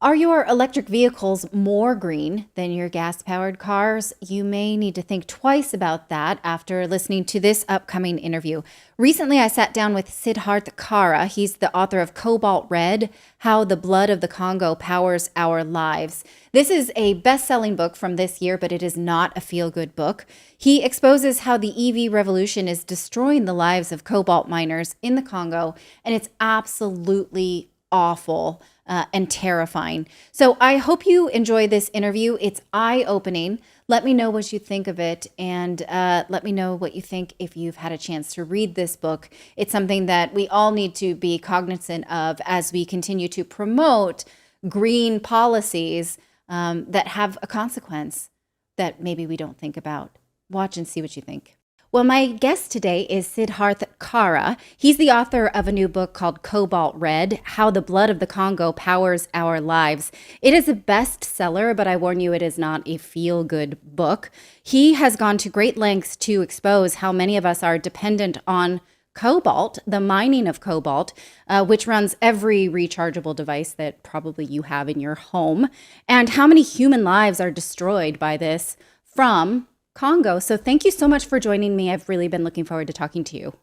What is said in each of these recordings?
Are your electric vehicles more green than your gas powered cars? You may need to think twice about that after listening to this upcoming interview. Recently, I sat down with Siddhartha Kara. He's the author of Cobalt Red: How the Blood of the Congo Powers Our Lives. This is a best selling book from this year, but it is not a feel good book. He exposes how the EV revolution is destroying the lives of cobalt miners in the Congo, and it's absolutely awful and terrifying. So I hope you enjoy this interview. It's eye-opening. Let me know what you think of it, and let me know what you think if you've had a chance to read this book. It's something that we all need to be cognizant of as we continue to promote green policies that have a consequence that maybe we don't think about. Watch and see what you think. Well, my guest today is Siddhartha Kara. He's the author of a new book called Cobalt Red: How the Blood of the Congo Powers Our Lives. It is a bestseller, but I warn you, it is not a feel-good book. He has gone to great lengths to expose how many of us are dependent on cobalt, the mining of cobalt, which runs every rechargeable device that probably you have in your home, and how many human lives are destroyed by this from Congo. So thank you so much for joining me. I've really been looking forward to talking to you.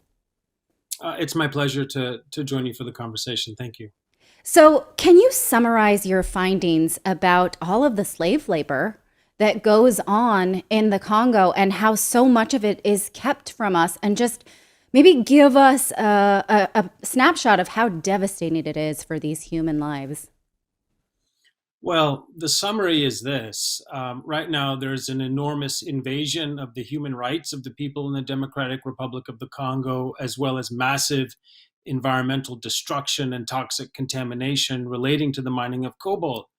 It's my pleasure to join you for the conversation. Thank you. So, can you summarize your findings about all of the slave labor that goes on in the Congo and how so much of it is kept from us, and just maybe give us a snapshot of how devastating it is for these human lives? Well, the summary is this. Right now, there's an enormous invasion of the human rights of the people in the Democratic Republic of the Congo, as well as massive environmental destruction and toxic contamination relating to the mining of cobalt.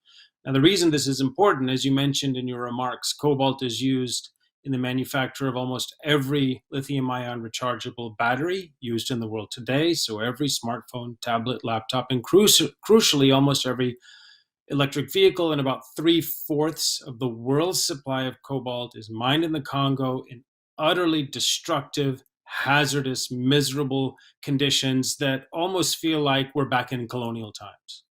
Now, the reason this is important, as you mentioned in your remarks, cobalt is used in the manufacture of almost every lithium ion rechargeable battery used in the world today. So, every smartphone, tablet, laptop, and crucially, almost every electric vehicle, and about three-fourths of the world's supply of cobalt is mined in the Congo in utterly destructive, hazardous, miserable conditions that almost feel like we're back in colonial times.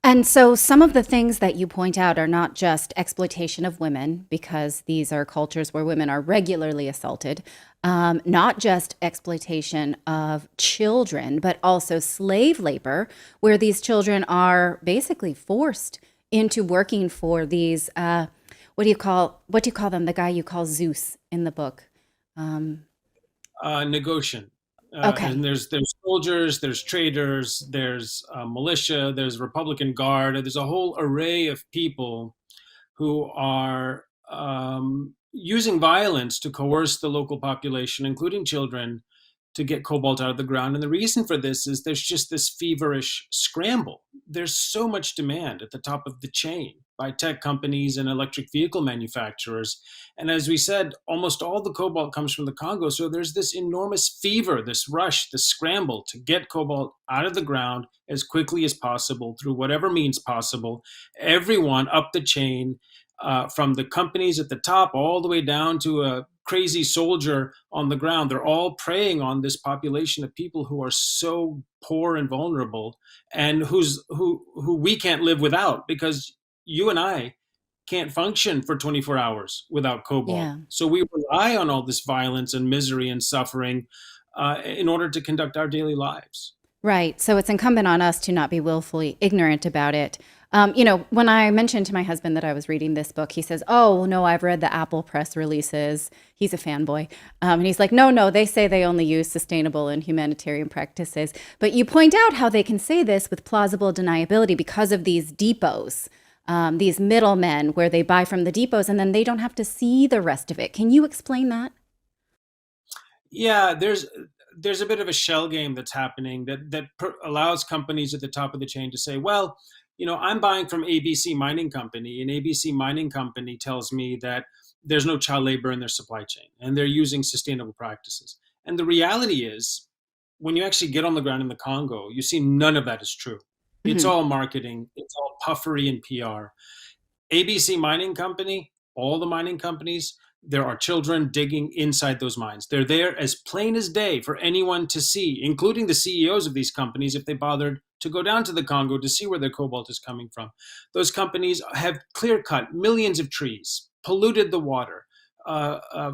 And so some of the things that you point out are not just exploitation of women, because these are cultures where women are regularly assaulted, not just exploitation of children, but also slave labor, where these children are basically forced into working for these, what do you call them? The guy you call Zeus in the book. Um, Negotiation. And okay. there's soldiers, there's traders, there's militia, there's Republican Guard. There's a whole array of people who are using violence to coerce the local population, including children, to get cobalt out of the ground. And the reason for this is there's just this feverish scramble. There's so much demand at the top of the chain by tech companies and electric vehicle manufacturers. And as we said, almost all the cobalt comes from the Congo. So there's this enormous fever, this rush, this scramble to get cobalt out of the ground as quickly as possible through whatever means possible. Everyone up the chain, from the companies at the top all the way down to a crazy soldier on the ground. They're all preying on this population of people who are so poor and vulnerable, and who we can't live without, because you and I can't function for 24 hours without cobalt. Yeah. So we rely on all this violence and misery and suffering in order to conduct our daily lives. Right. So it's incumbent on us to not be willfully ignorant about it. When I mentioned to my husband that I was reading this book, he says, "Oh, no, I've read the Apple press releases." He's a fanboy. And he's like, "No, they say they only use sustainable and humanitarian practices." But you point out how they can say this with plausible deniability because of these depots, these middlemen where they buy from the depots and then they don't have to see the rest of it. Can you explain that? Yeah, there's a bit of a shell game that's happening that allows companies at the top of the chain to say, well, I'm buying from ABC Mining Company, and ABC Mining Company tells me that there's no child labor in their supply chain and they're using sustainable practices. And the reality is, when you actually get on the ground in the Congo, you see none of that is true. It's Hmm. all marketing, it's all puffery and PR. ABC Mining Company, all the mining companies, there are children digging inside those mines. They're there as plain as day for anyone to see, including the CEOs of these companies if they bothered to go down to the Congo to see where their cobalt is coming from. Those companies have clear cut millions of trees, polluted the water,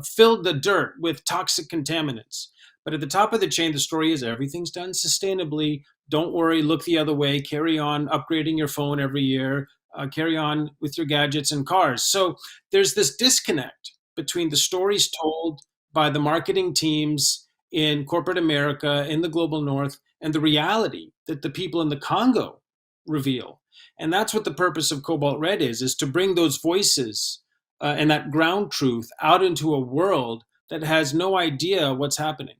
filled the dirt with toxic contaminants. But at the top of the chain, the story is everything's done sustainably. Don't worry, look the other way, carry on upgrading your phone every year, carry on with your gadgets and cars. So there's this disconnect between the stories told by the marketing teams in corporate America, in the global north, and the reality that the people in the Congo reveal. And that's what the purpose of Cobalt Red is to bring those voices and that ground truth out into a world that has no idea what's happening.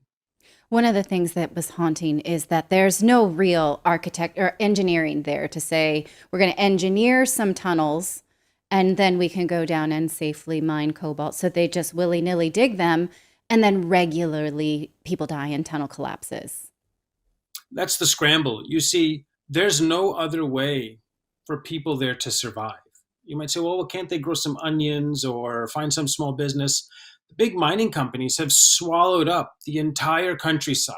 One of the things that was haunting is that there's no real architect or engineering there to say we're going to engineer some tunnels and then we can go down and safely mine cobalt. So they just willy nilly dig them, and then regularly people die in tunnel collapses. That's the scramble. You see, there's no other way for people there to survive. You might say, well, can't they grow some onions or find some small business? The big mining companies have swallowed up the entire countryside.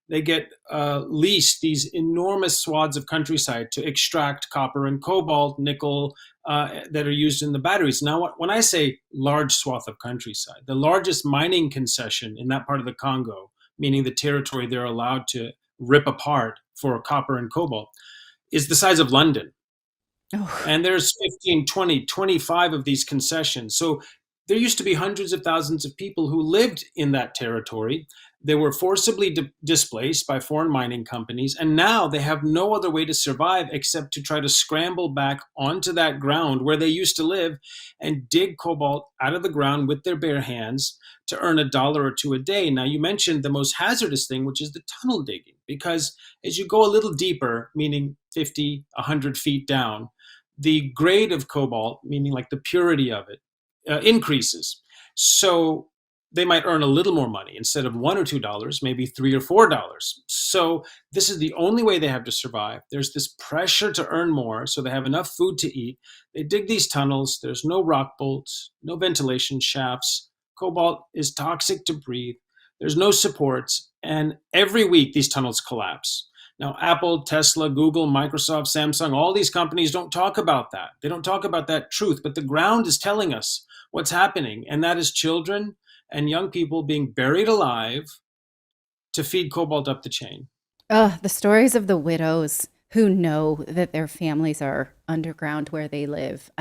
They get leased these enormous swaths of countryside to extract copper and cobalt, nickel that are used in the batteries. Now, when I say large swath of countryside, the largest mining concession in that part of the Congo, meaning the territory they're allowed to rip apart for copper and cobalt, is the size of London. Oh, And there's 15, 20, 25 of these concessions. So there used to be hundreds of thousands of people who lived in that territory. They were forcibly displaced by foreign mining companies, and now they have no other way to survive except to try to scramble back onto that ground where they used to live and dig cobalt out of the ground with their bare hands to earn $1 or two a day. Now, you mentioned the most hazardous thing, which is the tunnel digging, because as you go a little deeper, meaning 50, 100 feet down, the grade of cobalt, meaning like the purity of it, increases. So they might earn a little more money instead of $1 or $2, maybe $3 or $4. So this is the only way they have to survive. There's this pressure to earn more, so they have enough food to eat. They dig these tunnels. There's no rock bolts, no ventilation shafts. Cobalt is toxic to breathe. There's no supports, and every week these tunnels collapse. Now, Apple, Tesla, Google, Microsoft, Samsung, all these companies don't talk about that. They don't talk about that truth, but the ground is telling us what's happening, and that is children and young people being buried alive to feed cobalt up the chain. the stories of the widows who know that their families are underground where they live.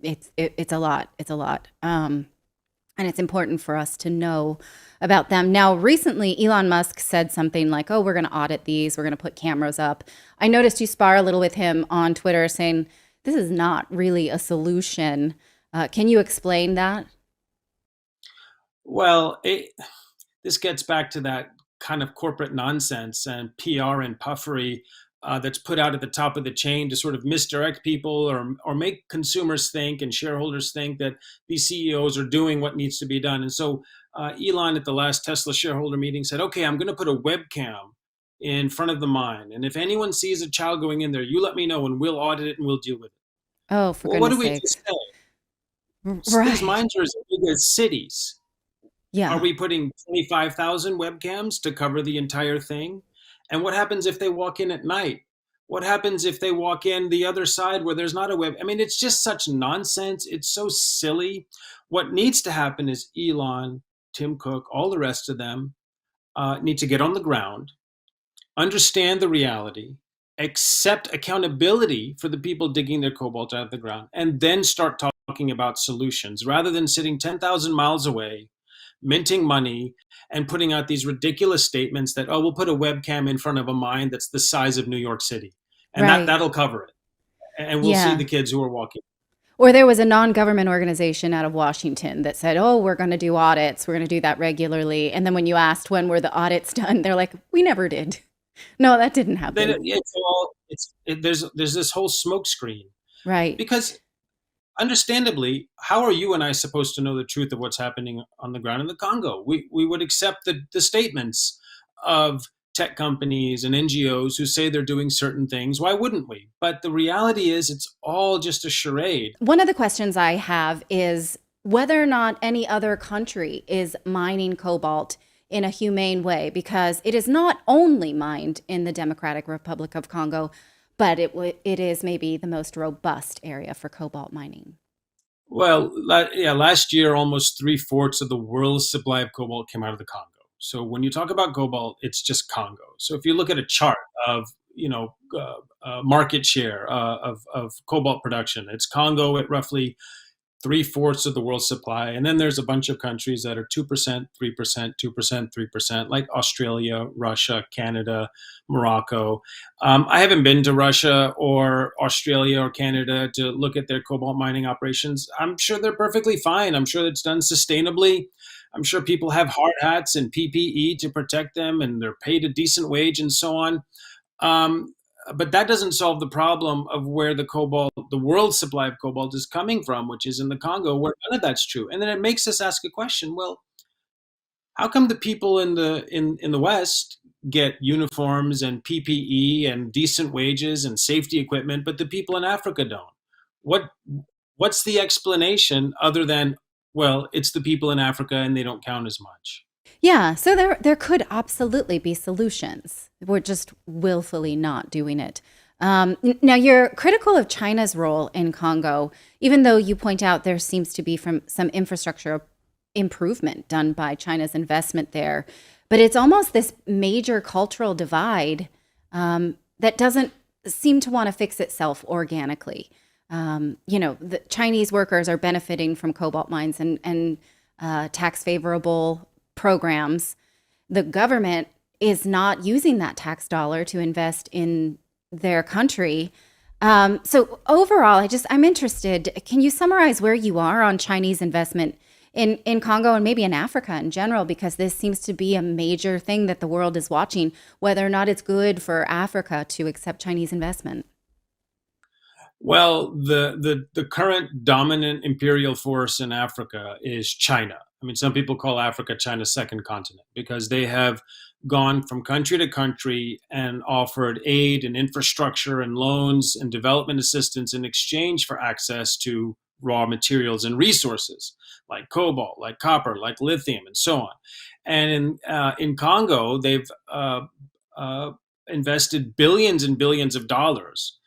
It's a lot. It's a lot. And it's important for us to know about them. Now, recently, Elon Musk said something like, oh, we're going to audit these. We're going to put cameras up. I noticed you spar a little with him on Twitter saying this is not really a solution. Can you explain that? Well, this gets back to that kind of corporate nonsense and PR and puffery that's put out at the top of the chain to sort of misdirect people or make consumers think and shareholders think that these CEOs are doing what needs to be done. And so Elon at the last Tesla shareholder meeting said, okay, I'm going to put a webcam in front of the mine. And if anyone sees a child going in there, you let me know and we'll audit it and we'll deal with it. Oh, for Well, what do goodness we sakes. just say? These Right. mines are as big as cities. Are Yeah. we putting 25,000 webcams to cover the entire thing? And what happens if they walk in at night? What happens if they walk in the other side where there's not a web? I mean, it's just such nonsense. It's so silly. What needs to happen is Elon, Tim Cook, all the rest of them need to get on the ground, understand the reality, accept accountability for the people digging their cobalt out of the ground, and then start talking about solutions rather than sitting 10,000 miles away minting money and putting out these ridiculous statements that, oh, we'll put a webcam in front of a mine that's the size of New York City and Right. that'll cover it, and we'll see Yeah. the kids who are walking. Or there was a non-government organization out of Washington that said, "Oh, we're going to do audits. We're going to do that regularly." And then when you asked when were the audits done, they're like, "We never did." No, that didn't happen. There's this whole smoke screen Right. because understandably, how are you and I supposed to know the truth of what's happening on the ground in the Congo? We would accept the statements of tech companies and NGOs who say they're doing certain things. Why wouldn't we? But the reality is, it's all just a charade. One of the questions I have is whether or not any other country is mining cobalt in a humane way, because it is not only mined in the Democratic Republic of Congo, but it is maybe the most robust area for cobalt mining. Well, yeah, last year almost three-fourths of the world's supply of cobalt came out of the Congo. So when you talk about cobalt, it's just Congo. So if you look at a chart of market share of cobalt production, it's Congo at roughly three-fourths of the world's supply. And then there's a bunch of countries that are 2%, 3%, 2%, 3%, like Australia, Russia, Canada, Morocco. I haven't been to Russia or Australia or Canada to look at their cobalt mining operations. I'm sure they're perfectly fine. I'm sure it's done sustainably. I'm sure people have hard hats and PPE to protect them, and they're paid a decent wage and so on. Um, but that doesn't solve the problem of where the cobalt, the world supply of cobalt is coming from, which is in the Congo, where none of that's true. And then it makes us ask a question: well, how come the people in the West get uniforms and PPE and decent wages and safety equipment, but the people in Africa don't? What what's the explanation other than, well, it's the people in Africa and they don't count as much? Yeah, so there could absolutely be solutions. We're just willfully not doing it. Now, you're critical of China's role in Congo, even though you point out there seems to be from some infrastructure improvement done by China's investment there. But it's almost this major cultural divide that doesn't seem to want to fix itself organically. The Chinese workers are benefiting from cobalt mines and tax favorable programs. The government is not using that tax dollar to invest in their country. So overall, I'm interested. Can you summarize where you are on Chinese investment in Congo and maybe in Africa in general? Because this seems to be a major thing that the world is watching, whether or not it's good for Africa to accept Chinese investment. Well, the current dominant imperial force in Africa is China. I mean, some people call Africa China's second continent because they have gone from country to country and offered aid and infrastructure and loans and development assistance in exchange for access to raw materials and resources like cobalt, like copper, like lithium, and so on. And in Congo, they've uh, invested billions and billions of dollars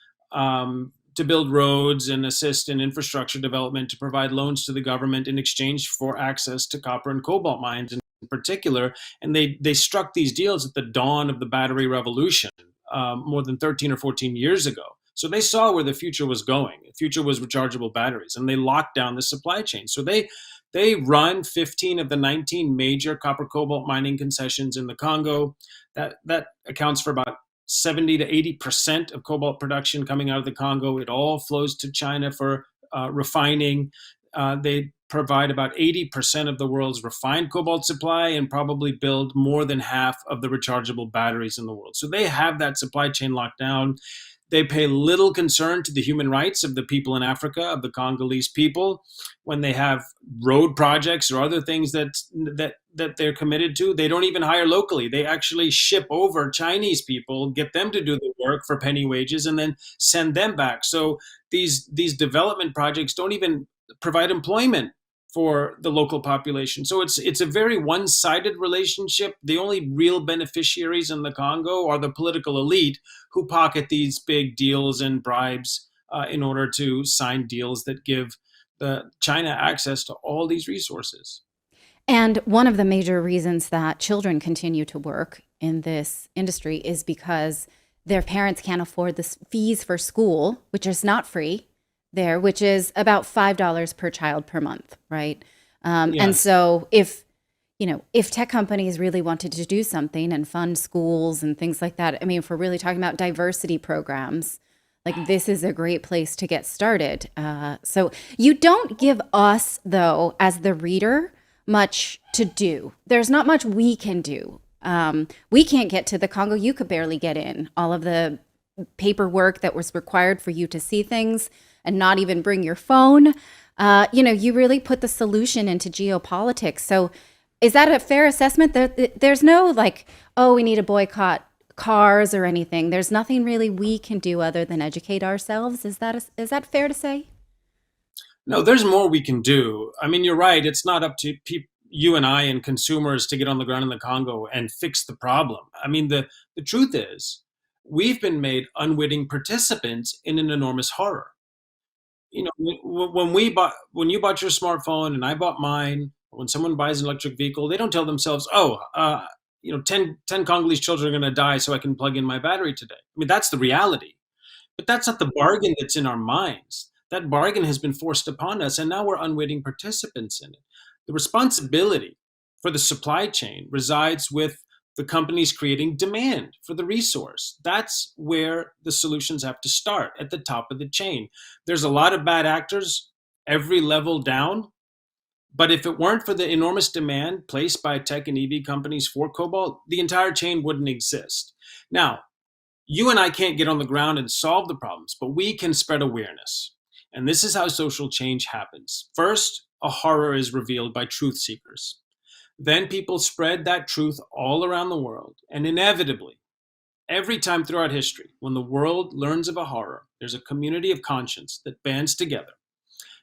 to build roads and assist in infrastructure development, to provide loans to the government in exchange for access to copper and cobalt mines in particular. And they struck these deals at the dawn of the battery revolution, more than 13 or 14 years ago. So they saw where the future was going. The future was rechargeable batteries, and they locked down the supply chain. So they run 15 of the 19 major copper cobalt mining concessions in the Congo. That accounts for about 70 to 80% of cobalt production coming out of the Congo. It all flows to China for refining. They provide about 80% of the world's refined cobalt supply and probably build more than half of the rechargeable batteries in the world. So they have that supply chain locked down. They pay little concern to the human rights of the people in Africa, of the Congolese people, when they have road projects or other things that they're committed to. They don't even hire locally. They actually ship over Chinese people, get them to do the work for penny wages, and then send them back. So these development projects don't even provide employment for the local population. So it's a very one-sided relationship. The only real beneficiaries in the Congo are the political elite who pocket these big deals and bribes in order to sign deals that give the China access to all these resources. And one of the major reasons that children continue to work in this industry is because their parents can't afford the fees for school, which is not free there, which is about $5 per child per month, right? And Yes. so if tech companies really wanted to do something and fund schools and things like that, I mean, if we're really talking about diversity programs, like this is a great place to get started. So you don't give us, though, as the reader, much to do. There's not much we can do. We can't get to the Congo. You could barely get in. All of the paperwork that was required for you to see things and not even bring your phone. You really put the solution into geopolitics. So is that a fair assessment? There's no like, oh, we need to boycott cars or anything. There's nothing really we can do other than educate ourselves. Is that fair to say? No, there's more we can do. I mean, you're right. It's not up to people. you and I and consumers to get on the ground in the Congo and fix the problem. I mean, the truth is, we've been made unwitting participants in an enormous horror. You know, when you bought your smartphone and I bought mine, when someone buys an electric vehicle, they don't tell themselves, oh, 10 Congolese children are going to die so I can plug in my battery today. I mean, that's the reality. But that's not the bargain that's in our minds. That bargain has been forced upon us, and now we're unwitting participants in it. The responsibility for the supply chain resides with the companies creating demand for the resource. That's where the solutions have to start, at the top of the chain. There's a lot of bad actors every level down, but if it weren't for the enormous demand placed by tech and EV companies for cobalt, the entire chain wouldn't exist. Now, you and I can't get on the ground and solve the problems, but we can spread awareness. And this is how social change happens. First, a horror is revealed by truth seekers. Then people spread that truth all around the world. And inevitably, every time throughout history, when the world learns of a horror, there's a community of conscience that bands together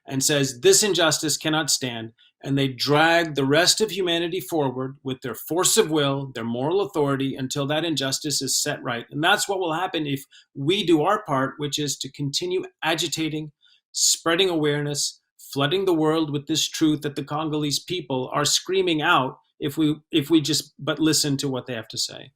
and says this injustice cannot stand, and they drag the rest of humanity forward with their force of will, their moral authority, until that injustice is set right. And that's what will happen if we do our part, which is to continue agitating, spreading awareness, flooding the world with this truth that the Congolese people are screaming out if we just but listen to what they have to say.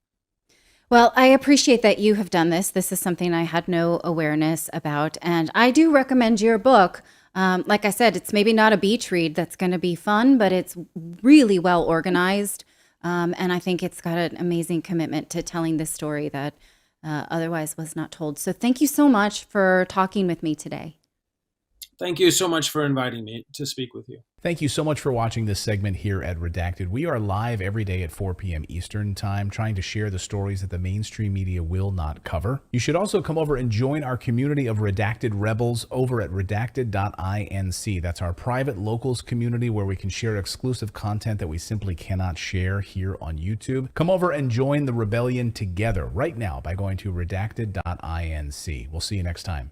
Well, I appreciate that you have done this. This is something I had no awareness about. And I do recommend your book. Like I said, it's maybe not a beach read that's going to be fun, but it's really well organized. And I think it's got an amazing commitment to telling this story that otherwise was not told. So thank you so much for talking with me today. Thank you so much for inviting me to speak with you. Thank you so much for watching this segment here at Redacted. We are live every day at 4 p.m. Eastern Time, trying to share the stories that the mainstream media will not cover. You should also come over and join our community of Redacted Rebels over at redacted.inc. That's our private locals community where we can share exclusive content that we simply cannot share here on YouTube. Come over and join the rebellion together right now by going to redacted.inc. We'll see you next time.